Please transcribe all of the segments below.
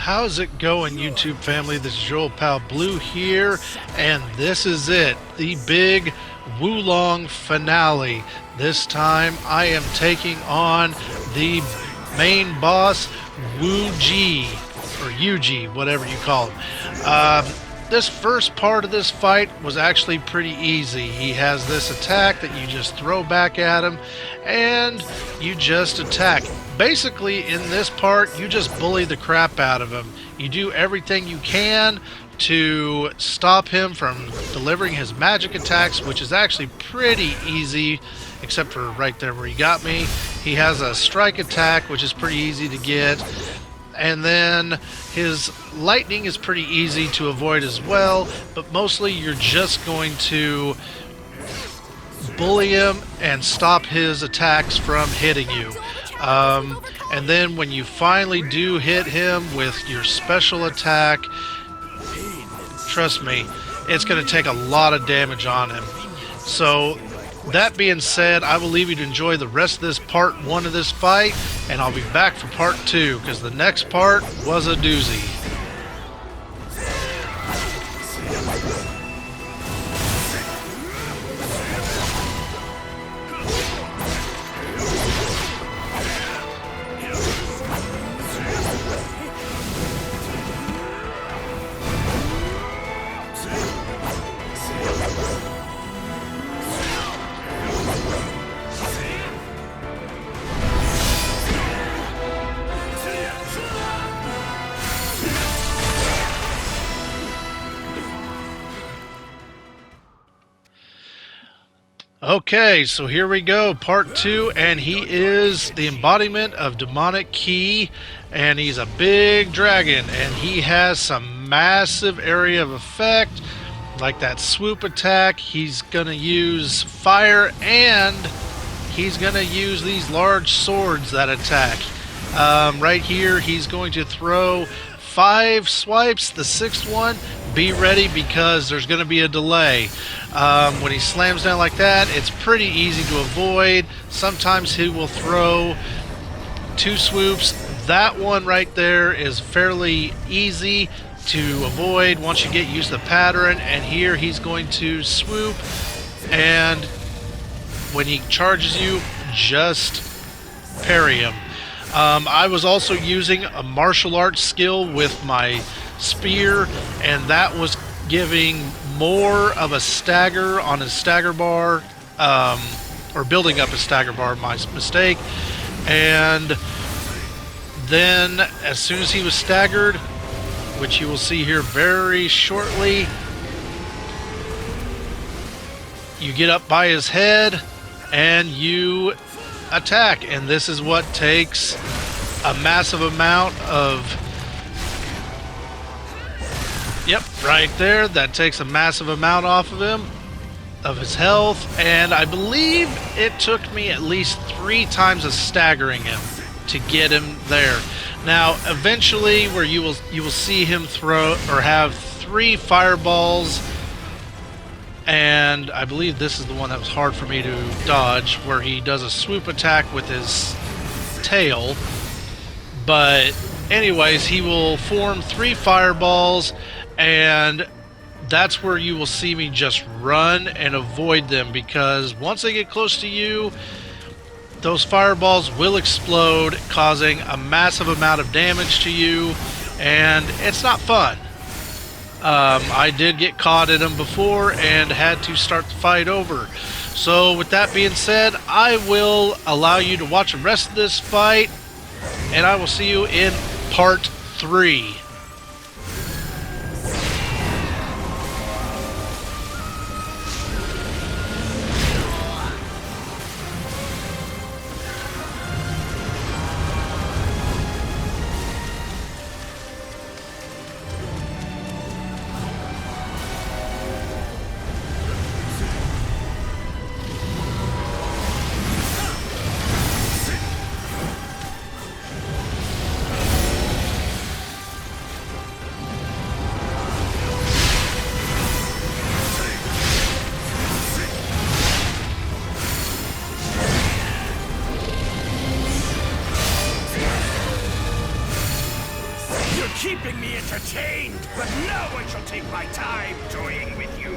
how's it going, YouTube family? This is your old pal Blue here, and this is it, the big Wulong finale. This time I am taking on the main boss, Wu Ji, or Yuji, whatever you call him. This first part of this fight was actually pretty easy. He has this attack that you just throw back at him, and you just attack. Basically, in this part, you just bully the crap out of him. You do everything you can to stop him from delivering his magic attacks, which is actually pretty easy, except for right there where he got me. He has a strike attack, which is pretty easy to get. And then his lightning is pretty easy to avoid as well, but mostly you're just going to bully him and stop his attacks from hitting you. And then when you finally do hit him with your special attack, trust me, it's going to take a lot of damage on him. So that being said, I will leave you to enjoy the rest of this part 1 of this fight, and I'll be back for part 2, because the next part was a doozy. Okay, so here we go, part 2, and he is the embodiment of demonic ki, and he's a big dragon, and he has some massive area of effect, like that swoop attack. He's gonna use fire, and he's gonna use these large swords that attack. Right here, he's going to throw 5 swipes. The 6th one, be ready because there's going to be a delay. When he slams down like that, it's pretty easy to avoid. Sometimes he will throw 2 swoops. That one right there is fairly easy to avoid once you get used to the pattern. And here he's going to swoop, and when he charges you, just parry him. I was also using a martial arts skill with my spear, and that was giving more of a stagger on his stagger bar, or building up a stagger bar, my mistake. And then as soon as he was staggered, which you will see here very shortly, you get up by his head and you attack, and this is what takes a massive amount of, yep, right there, that takes a massive amount off of him, of his health. And I believe it took me at least 3 times of staggering him to get him there. Now eventually, where you will see him throw or have 3 fireballs, and I believe this is the one that was hard for me to dodge, where he does a swoop attack with his tail. But anyways, he will form 3 fireballs, and that's where you will see me just run and avoid them, because once they get close to you, those fireballs will explode, causing a massive amount of damage to you, and it's not fun. I did get caught in them before and had to start the fight over. So with that being said, I will allow you to watch the rest of this fight, and I will see you in part 3. keeping me entertained, but no one shall take my time toying with you.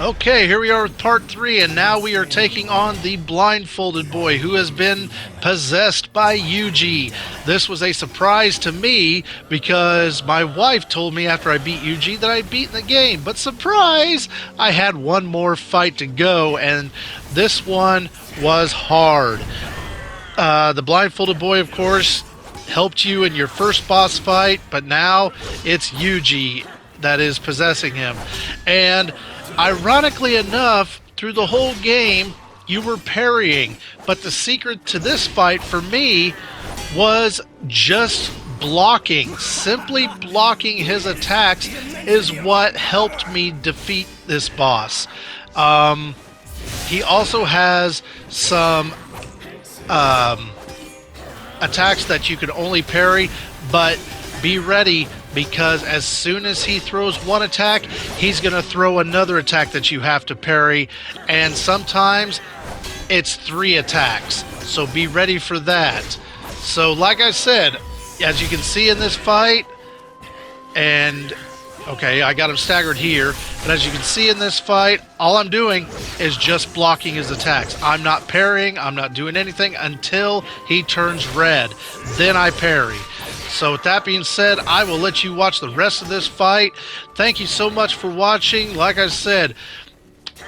Okay, here we are with part 3, and now we are taking on the Blindfolded boy who has been possessed by Yuji. This was a surprise to me because my wife told me after I beat Yuji that I'd beaten the game. But surprise! I had one more fight to go, and this one was hard. The Blindfolded boy, of course, helped you in your first boss fight, but now it's Yuji that is possessing him. And ironically enough, through the whole game, you were parrying, but the secret to this fight for me was just blocking. Simply blocking his attacks is what helped me defeat this boss. He also has some attacks that you can only parry, but be ready, because as soon as he throws one attack, he's going to throw another attack that you have to parry, and sometimes it's 3 attacks, so be ready for that. So like I said, as you can see in this fight, and okay, I got him staggered here, but as you can see in this fight, all I'm doing is just blocking his attacks. I'm not parrying, I'm not doing anything until he turns red. Then I parry. So with that being said, I will let you watch the rest of this fight. Thank you so much for watching. Like I said,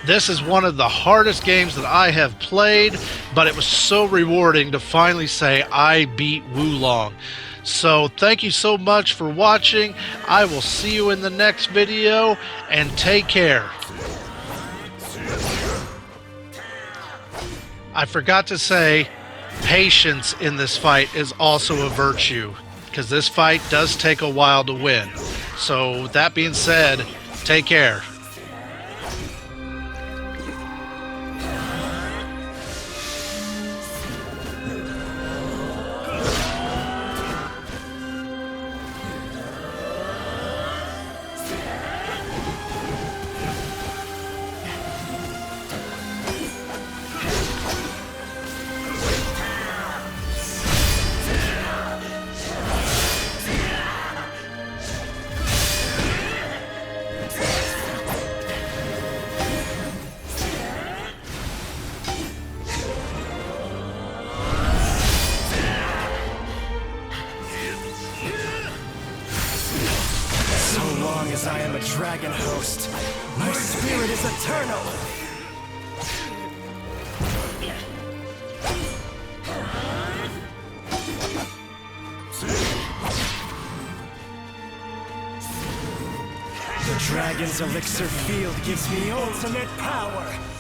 this is one of the hardest games that I have played, but it was so rewarding to finally say I beat Wulong. So thank you so much for watching. I will see you in the next video, and take care. I forgot to say, patience in this fight is also a virtue, because this fight does take a while to win. So with that being said, take care. is eternal! The dragon's elixir field gives me ultimate power!